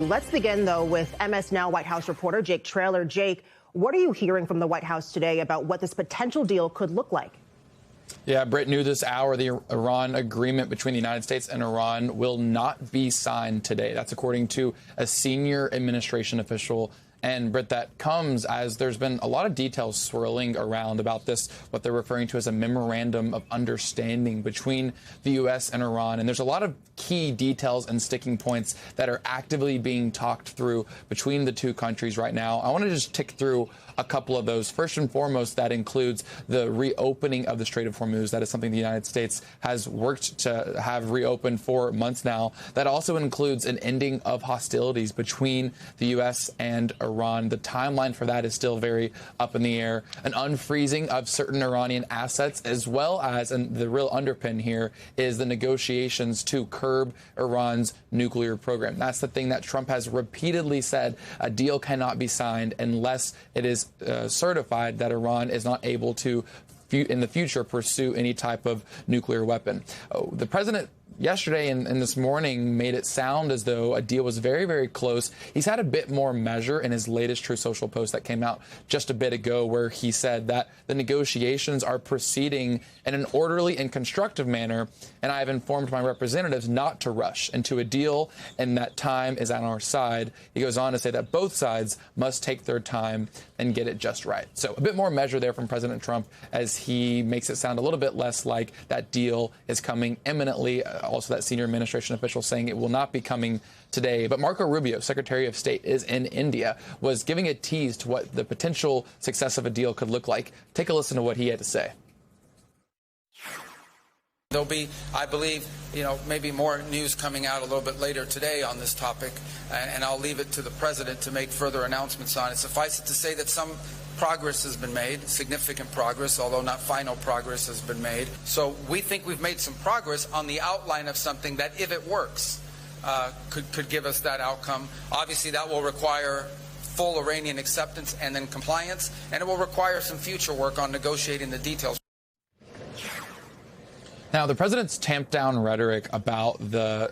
Let's begin, though, with MS Now White House reporter Jake Traylor. Jake, what are you hearing from the White House today about what this potential deal could look like? Yeah, Britt, new this hour, the Iran agreement between the United States and Iran will not be signed today. That's according to a senior administration official. And, Britt, that comes as there's been a lot of details swirling around about this, what they're referring to as a memorandum of understanding between the U.S. and Iran. And there's a lot of key details and sticking points that are actively being talked through between the two countries right now. I want to just tick through a couple of those. First and foremost, that includes the reopening of the Strait of Hormuz. That is something the United States has worked to have reopened for months now. That also includes an ending of hostilities between the U.S. and Iran. The timeline for that is still very up in the air. An unfreezing of certain Iranian assets, as well as, and the real underpin here, is the negotiations to curb Iran's nuclear program. That's the thing that Trump has repeatedly said. A deal cannot be signed unless it is certified that Iran is not able to, in the future, pursue any type of nuclear weapon. The president yesterday and this morning made it sound as though a deal was very, very close. He's had a bit more measure in his latest Truth Social post that came out just a bit ago, where he said that the negotiations are proceeding in an orderly and constructive manner, and I have informed my representatives not to rush into a deal and that time is on our side. He goes on to say that both sides must take their time and get it just right. So a bit more measure there from President Trump as he makes it sound a little bit less like that deal is coming imminently. Also, that senior administration official saying it will not be coming today. But Marco Rubio, Secretary of State, is in India, was giving a tease to what the potential success of a deal could look like. Take a listen to what he had to say. There'll be, I believe, maybe more news coming out a little bit later today on this topic, and I'll leave it to the president to make further announcements on it. Suffice it to say that some progress has been made, significant progress, although not final progress has been made. So we think we've made some progress on the outline of something that, if it works, could give us that outcome. Obviously, that will require full Iranian acceptance and then compliance, and it will require some future work on negotiating the details. Now, the president's tamped down rhetoric about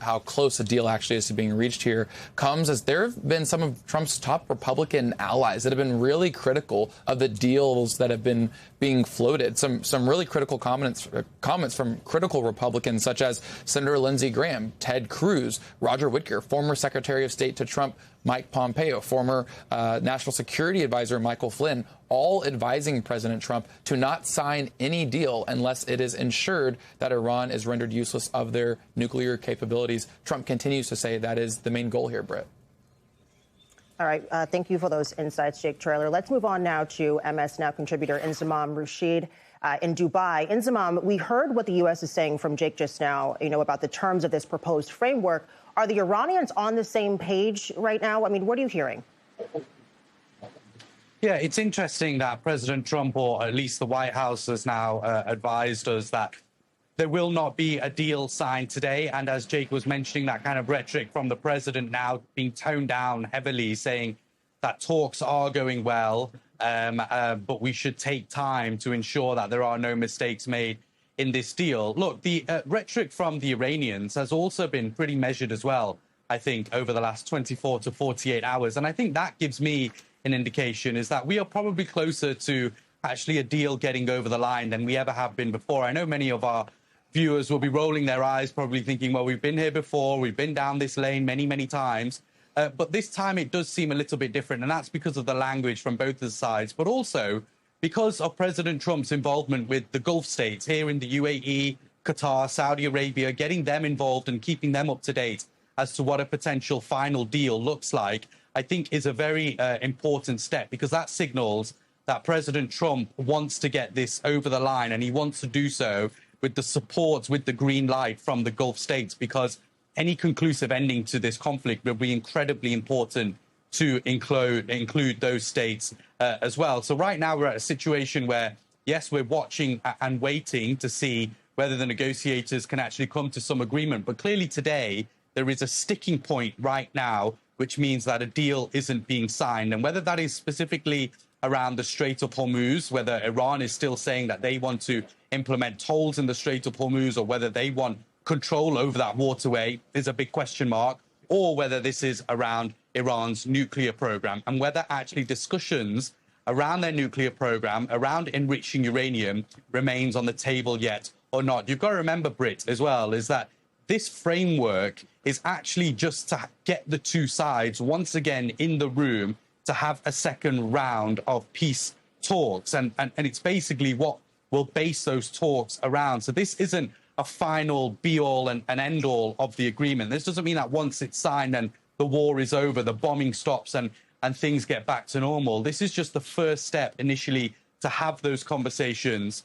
how close a deal actually is to being reached here comes as there have been some of Trump's top Republican allies that have been really critical of the deals that have been being floated. Some really critical comments from critical Republicans, such as Senator Lindsey Graham, Ted Cruz, Roger Wicker, former Secretary of State to Trump, Mike Pompeo, former National Security Advisor Michael Flynn, all advising President Trump to not sign any deal unless it is ensured that Iran is rendered useless of their nuclear capabilities. Trump continues to say that is the main goal here, Britt. All right. Thank you for those insights, Jake Traylor. Let's move on now to MS Now contributor Inzamam Rashid in Dubai. Inzamam, we heard what the U.S. is saying from Jake just now, about the terms of this proposed framework. Are the Iranians on the same page right now? I mean, what are you hearing? Yeah, it's interesting that President Trump, or at least the White House, has now advised us that there will not be a deal signed today. And as Jake was mentioning, that kind of rhetoric from the president now being toned down heavily, saying that talks are going well, but we should take time to ensure that there are no mistakes made in this deal. Look, the rhetoric from the Iranians has also been pretty measured as well, I think, over the last 24 to 48 hours. And I think that gives me an indication is that we are probably closer to actually a deal getting over the line than we ever have been before. I know many of our viewers will be rolling their eyes, probably thinking, well, we've been here before, we've been down this lane many, many times. But this time it does seem a little bit different, and that's because of the language from both the sides, but also because of President Trump's involvement with the Gulf states here in the UAE, Qatar, Saudi Arabia, getting them involved and keeping them up to date as to what a potential final deal looks like, I think is a very important step, because that signals that President Trump wants to get this over the line, and he wants to do so with the support, with the green light from the Gulf states, because any conclusive ending to this conflict will be incredibly important to include those states as well. So right now we're at a situation where, yes, we're watching and waiting to see whether the negotiators can actually come to some agreement. But clearly today there is a sticking point right now, which means that a deal isn't being signed. And whether that is specifically around the Strait of Hormuz, whether Iran is still saying that they want to implement tolls in the Strait of Hormuz, or whether they want control over that waterway, is a big question mark. or whether this is around Iran's nuclear program, and whether actually discussions around their nuclear program, around enriching uranium, remains on the table yet or not. You've got to remember, Britt, as well, is that this framework is actually just to get the two sides once again in the room to have a second round of peace talks. And it's basically what will base those talks around. So this isn't a final be-all and end-all of the agreement. This doesn't mean that once it's signed and the war is over, the bombing stops and things get back to normal. This is just the first step initially to have those conversations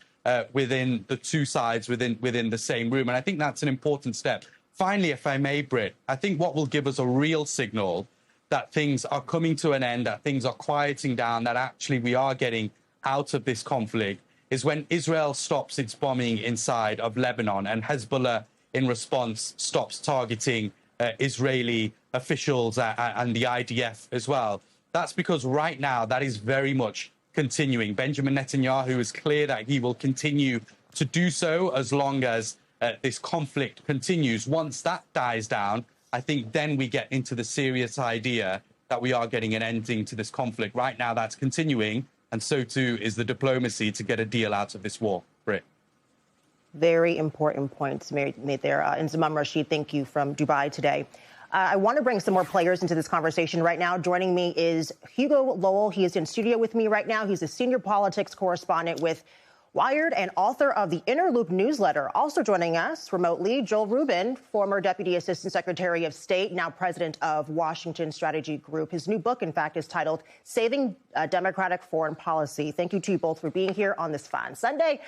within the two sides, within the same room. And I think that's an important step. Finally, if I may, Britt, I think what will give us a real signal that things are coming to an end, that things are quieting down, that actually we are getting out of this conflict, is when Israel stops its bombing inside of Lebanon and Hezbollah, in response, stops targeting Israeli officials and the IDF as well. That's because right now that is very much continuing. Benjamin Netanyahu is clear that he will continue to do so as long as this conflict continues. Once that dies down, I think then we get into the serious idea that we are getting an ending to this conflict. Right now that's continuing, and so too is the diplomacy to get a deal out of this war. Britt. Very important points made there. Inzamam Rashid, thank you from Dubai today. I want to bring some more players into this conversation right now. Joining me is Hugo Lowell. He is in studio with me right now. He's a senior politics correspondent with Wired and author of the Inner Loop newsletter. Also joining us remotely, Joel Rubin, former Deputy Assistant Secretary of State, now president of Washington Strategy Group. His new book, in fact, is titled Saving Democratic Foreign Policy. Thank you to you both for being here on this fine Sunday.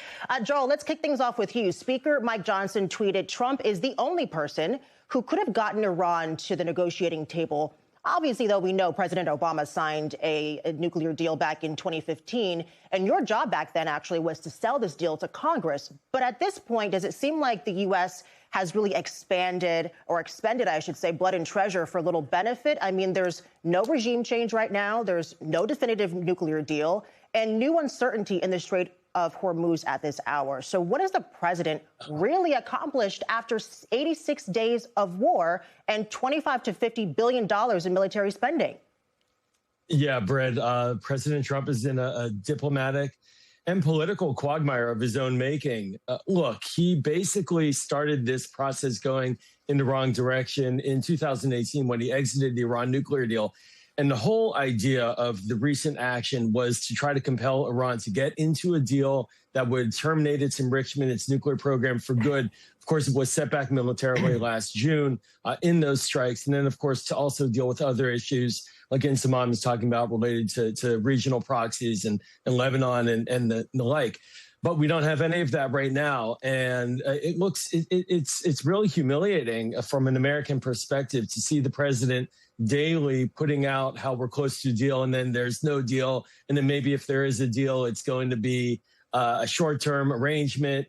Joel, let's kick things off with you. Speaker Mike Johnson tweeted, Trump is the only person who could have gotten Iran to the negotiating table. Obviously, though, we know President Obama signed a nuclear deal back in 2015, and your job back then actually was to sell this deal to Congress. But at this point, does it seem like the U.S. has really expended, I should say, blood and treasure for little benefit? I mean, there's no regime change right now. There's no definitive nuclear deal and new uncertainty in the Strait of Hormuz at this hour. So what has the president really accomplished after 86 days of war and $25 to $50 billion in military spending? Yeah, Brett, President Trump is in a diplomatic and political quagmire of his own making. Look, he basically started this process going in the wrong direction in 2018 when he exited the Iran nuclear deal. And the whole idea of the recent action was to try to compel Iran to get into a deal that would terminate its enrichment, its nuclear program for good. Of course, it was set back militarily last June in those strikes. And then, of course, to also deal with other issues like Inzamam is talking about related to regional proxies and Lebanon and the like. But we don't have any of that right now. And it's really humiliating from an American perspective to see the president daily putting out how we're close to a deal and then there's no deal. And then maybe if there is a deal, it's going to be a short-term arrangement.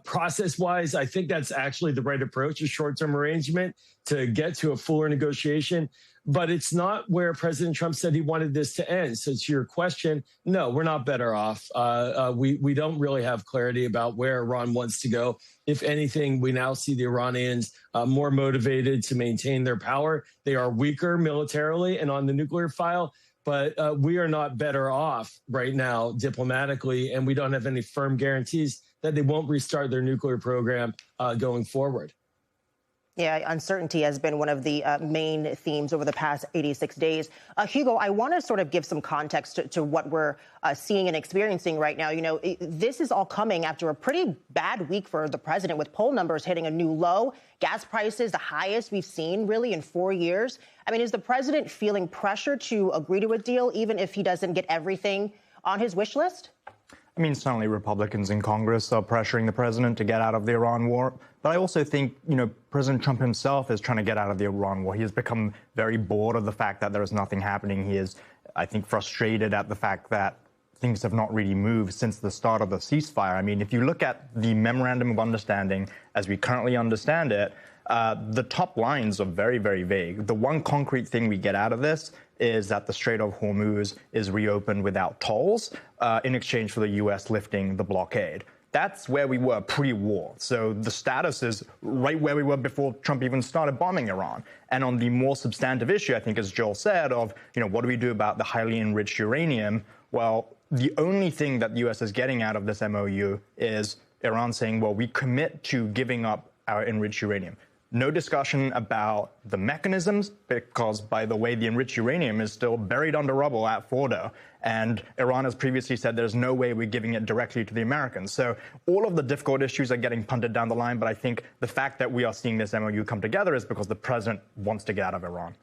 Process-wise, I think that's actually the right approach, a short-term arrangement to get to a fuller negotiation. But it's not where President Trump said he wanted this to end. So to your question, no, we're not better off. We don't really have clarity about where Iran wants to go. If anything, we now see the Iranians more motivated to maintain their power. They are weaker militarily and on the nuclear file, but we are not better off right now diplomatically, and we don't have any firm guarantees that they won't restart their nuclear program going forward. Yeah, uncertainty has been one of the main themes over the past 86 days. Hugo, I want to sort of give some context to what we're seeing and experiencing right now. You know, this is all coming after a pretty bad week for the president, with poll numbers hitting a new low, gas prices the highest we've seen really in 4 years. I mean, is the president feeling pressure to agree to a deal, even if he doesn't get everything on his wish list? I mean, certainly Republicans in Congress are pressuring the president to get out of the Iran war. But I also think, you know, President Trump himself is trying to get out of the Iran war. He has become very bored of the fact that there is nothing happening. He is, I think, frustrated at the fact that things have not really moved since the start of the ceasefire. I mean, if you look at the Memorandum of Understanding as we currently understand it, the top lines are very, very vague. The one concrete thing we get out of this is that the Strait of Hormuz is reopened without tolls in exchange for the U.S. lifting the blockade. That's where we were pre-war. So the status is right where we were before Trump even started bombing Iran. And on the more substantive issue, I think, as Joel said, of, what do we do about the highly enriched uranium? Well, the only thing that the U.S. is getting out of this MOU is Iran saying, well, we commit to giving up our enriched uranium. No discussion about the mechanisms, because, by the way, the enriched uranium is still buried under rubble at Fordo. And Iran has previously said there's no way we're giving it directly to the Americans. So all of the difficult issues are getting punted down the line. But I think the fact that we are seeing this MOU come together is because the president wants to get out of Iran.